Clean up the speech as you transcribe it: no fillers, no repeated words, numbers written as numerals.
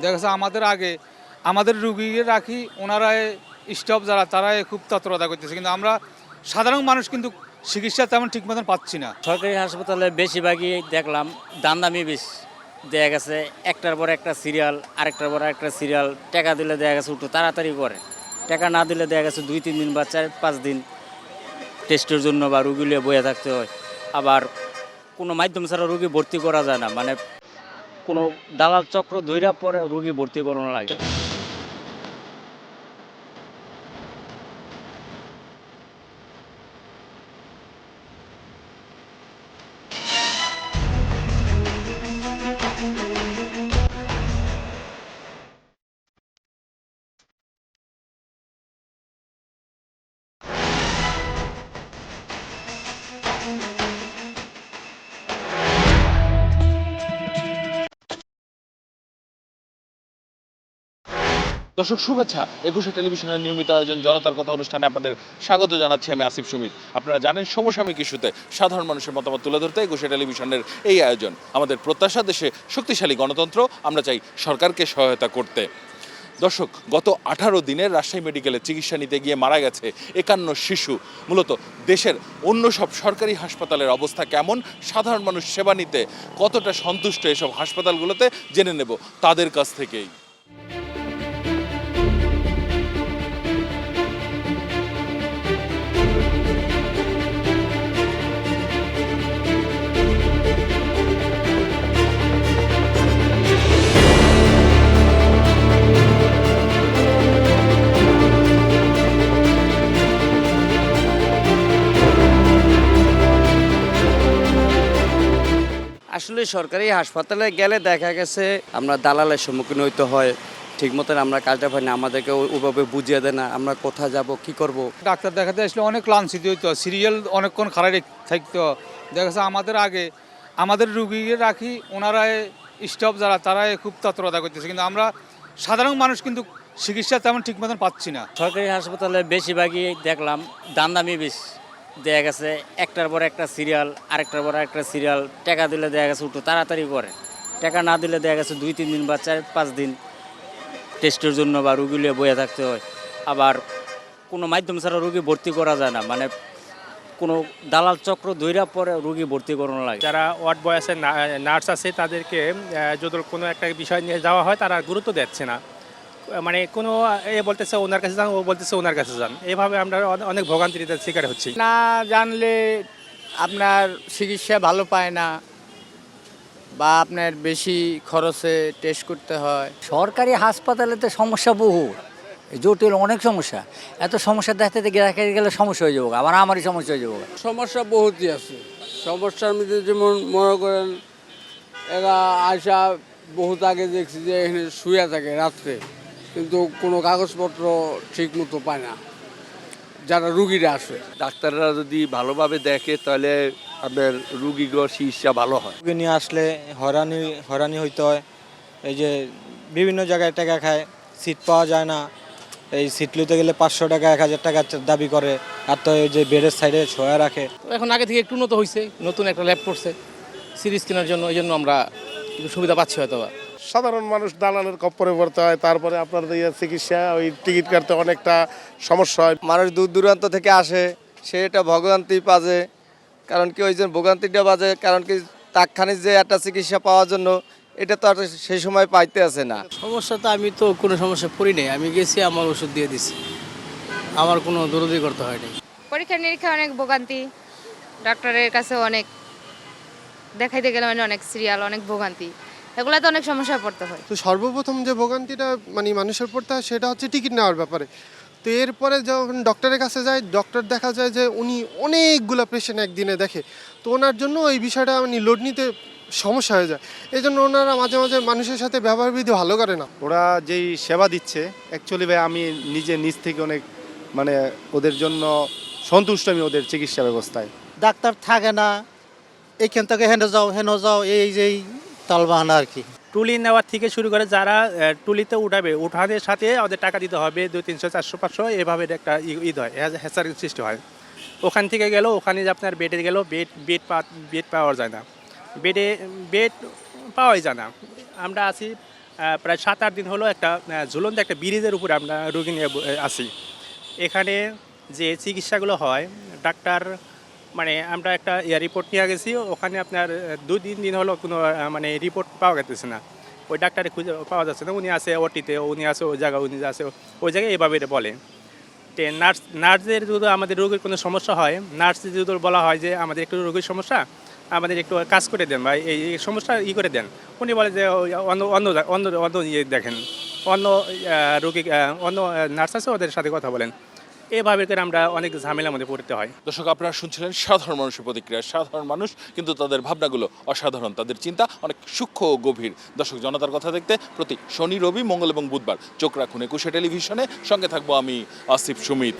দেখা যাচ্ছে আমাদের আগে আমাদের রুগীকে রাখি, ওনারা স্টাফ যারা তারা খুব তৎপরতা করতেছে, কিন্তু আমরা সাধারণ মানুষ কিন্তু চিকিৎসা তেমন ঠিক মতন পাচ্ছি না। সরকারি হাসপাতালে বেশিরভাগই দেখলাম দামদামি বেশি দেখা গেছে, একটার পর একটা সিরিয়াল, আরেকটার পর একটা সিরিয়াল। টাকা দিলে দেখা গেছে একটু তাড়াতাড়ি করে, টাকা না দিলে দেখা গেছে 2-3 দিন বা 4-5 দিন টেস্টের জন্য বা রুগী নিয়ে বয়ে থাকতে হয়। আবার কোনো মাধ্যম ছাড়া রুগী ভর্তি করা যায় না, মানে কোনো দালাল চক্র ধইরা পরে রুগী ভর্তি করানো লাগে। দর্শক শুভেচ্ছা। একুশে টেলিভিশনের নিয়মিত আয়োজন জনতার কথা অনুষ্ঠানে আপনাদের স্বাগত জানাচ্ছি। আমি আসিফ সুমিত। আপনারা জানেন সমসাময়িক ইস্যুতে সাধারণ মানুষের মতামত তুলে ধরতে একুশে টেলিভিশনের এই আয়োজন। আমাদের প্রত্যাশা, দেশে শক্তিশালী গণতন্ত্র, আমরা চাই সরকারকে সহায়তা করতে। দর্শক, গত 18 দিনের রাজশাহী মেডিকেলে চিকিৎসা নিতে গিয়ে মারা গেছে 51 শিশু। মূলত দেশের অন্য সব সরকারি হাসপাতালের অবস্থা কেমন, সাধারণ মানুষ সেবা নিতে কতটা সন্তুষ্ট এসব হাসপাতালগুলোতে জেনে নেব তাদের কাছ থেকেই। আসলে সরকারি হাসপাতালে গেলে দেখা গেছে আমরা দালালের সম্মুখীন হইতে হয়, ঠিক মতন আমরা কাজটা পাই না, আমাদেরকে ওইভাবে বুঝিয়ে দেয় না আমরা কোথায় যাব কি করব। ডাক্তার দেখাতে আসলে অনেক লাঞ্ছিত হইতো, সিরিয়াল অনেকক্ষণ খারাপ থাকতো। দেখা যাচ্ছে আমাদের আগে আমাদের রুগীকে রাখি, ওনারা স্টাফ যারা তারা খুব তৎপরতা করতেছে, কিন্তু আমরা সাধারণ মানুষ কিন্তু চিকিৎসা তেমন ঠিক মতন পাচ্ছি না। সরকারি হাসপাতালে বেশিরভাগই দেখলাম দামদামি বেশি দেখা গেছে, একটার পর একটা সিরিয়াল, আরেকটার পর একটা সিরিয়াল। টাকা দিলে দেখা গেছে একটু তাড়াতাড়ি করে, টাকা না দিলে দেখা গেছে 2-3 দিন বা 4-5 দিন টেস্টের জন্য বা রুগী নিয়ে বয়ে থাকতে হয়। আবার কোনো মাধ্যম ছাড়া রুগী ভর্তি করা যায় না, মানে কোনো দালাল চক্র ধইরা পরে রুগী ভর্তি করানো লাগে। যারা ওয়ার্ড বয় আছে, নার্স আছে, তাদেরকে যদি কোনো একটা বিষয় নিয়ে যাওয়া হয় তারা গুরুত্ব দিচ্ছে না। মানে কোনো বলতেছে ওনার কাছে যান, ও বলতেছে ওনার কাছে যান, এভাবে আমরা অনেক ভোগান্তির শিকার হচ্ছি। না জানলে আপনার চিকিৎসা ভালো পায় না, বা আপনার বেশি খরচে টেস্ট করতে হয়। সরকারি হাসপাতালে তো সমস্যা বহু, জটিল অনেক সমস্যা। এত সমস্যা দেখতে গেলে সমস্যা হয়ে যাবো, আবার আমারই সমস্যা হয়ে যাবো। সমস্যা বহুতই আছে। সমস্যার মধ্যে যেমন মনে করেন এরা আসা বহুত আগে দেখছি যে এখানে শুয়ে থাকে রাত্রে, কিন্তু কোনো কাগজপত্র ঠিক মতো পায় না যারা রুগীরা আসে। ডাক্তাররা যদি ভালোভাবে দেখে তাহলে আপনার রুগীগুলোর চিকিৎসা ভালো হয়। রুগী নিয়ে আসলে হয়রানি হইতে হয়। এই যে বিভিন্ন জায়গায় টাকা খায়, সিট পাওয়া যায় না। এই সিট নিতে গেলে 500 টাকা 1000 টাকা দাবি করে, আর তো এই যে বেডের সাইডে ছোঁয়া রাখে। এখন আগে থেকে একটু উন্নত হয়েছে, নতুন একটা ল্যাব করছে সিরিজ কেনার জন্য, এই জন্য আমরা একটু সুবিধা পাচ্ছি হয়তো। সাধারণ মানুষ দালালের কপ্পরে পড়তে হয়, তারপরে আপনার চিকিৎসা ওই টিকিট কাটতে অনেকটা সমস্যা হয়। মানুষ দূর দূরান্ত থেকে আসে, সে এটা ভোগান্তি পাজে, কারণ কি ওই যে ভোগান্তিটা বাজে, কারণ কি তাৎক্ষণিক যে একটা চিকিৎসা পাওয়ার জন্য এটা তো আর সেই সময় পাইতে আসে না। সমস্যা তো আমি তো কোনো সমস্যা পড়ি নাই, আমি গেছি আমার ওষুধ দিয়ে দিছি, আমার কোনো দরদি করতে হয়নি। পরীক্ষা নিরীক্ষা অনেক ভোগান্তি, ডাক্তারের কাছে অনেক দেখাইতে গেলে মানে অনেক সিরিয়াল, অনেক ভোগান্তি, এগুলাতে অনেক সমস্যায় পড়তে হয়। তো সর্বপ্রথম যে ভোগান্তিটা মানে মানুষের পড়তে হয় সেটা হচ্ছে টিকিট নেওয়ার ব্যাপারে। তো এরপরে যখন ডক্টরের কাছে যায়, ডক্টর দেখা যায় যে উনি অনেকগুলো পেশেন্ট একদিনে দেখে, তো ওনার জন্য এই বিষয়টা মানে লোড নিতে সমস্যা হয়ে যায়। এই জন্য ওনারা মাঝে মাঝে মানুষের সাথে ব্যবহারবিধি ভালো করে না। ওরা যেই সেবা দিচ্ছে অ্যাকচুয়ালি ভাই আমি নিজ থেকে অনেক মানে ওদের জন্য সন্তুষ্ট আমি ওদের চিকিৎসা ব্যবস্থায়। ডাক্তার থাকে না, এইখান থেকে হেন যাও এই যে তালবাহানা আর কি। টুলি নেওয়ার থেকে শুরু করে যারা টুলিতে উঠাবে, উঠানের সাথে ওদের টাকা দিতে হবে 200, 300, 400, 500, এভাবে একটা ঈদ হয়, হ্যাচারির সৃষ্টি হয়। ওখান থেকে গেলেও ওখানে যে আপনার বেডে গেলেও বেড পাওয়া যায় না, বেড পাওয়াই যায় না। আমরা আছি প্রায় 7-8 দিন হলো একটা ঝুলন্ত একটা ব্রিজের উপরে আমরা রোগী নিয়ে আসি। এখানে যে চিকিৎসাগুলো হয় ডাক্তার মানে আমরা একটা রিপোর্ট নিয়ে গেছি, ওখানে আপনার 2-3 দিন হলো কোনো মানে রিপোর্ট পাওয়া যাচ্ছে না, ওই ডাক্তারে খুঁজে পাওয়া যাচ্ছে না। উনি আছে ওটিতে, উনি আছে ওই জায়গায়, উনি আছে ওই জায়গায়, এভাবে বলে। নার্সদের যদি আমাদের রোগীর কোনো সমস্যা হয়, নার্স যদি বলা হয় যে আমাদের একটু রোগীর সমস্যা, আমাদের একটু কাজ করে দেন বা এই সমস্যা করে দেন, উনি বলে যে অন্য অন্য অন্য অন্য ইয়ে দেখেন, অন্য রোগী অন্য নার্স আছে ওদের সাথে কথা বলেন। এভাবে করে আমরা অনেক ঝামেলার মধ্যে পড়তে হয়। দর্শক, আপনারা শুনছিলেন সাধারণ মানুষের প্রতিক্রিয়া। সাধারণ মানুষ কিন্তু তাদের ভাবনাগুলো অসাধারণ, তাদের চিন্তা অনেক সূক্ষ্ম ও গভীর। দর্শক, জনতার কথা দেখতে প্রতি শনি, রবি, মঙ্গল এবং বুধবার চোখ রাখুন একুশে টেলিভিশনে। সঙ্গে থাকবো আমি আসিফ সুমিত।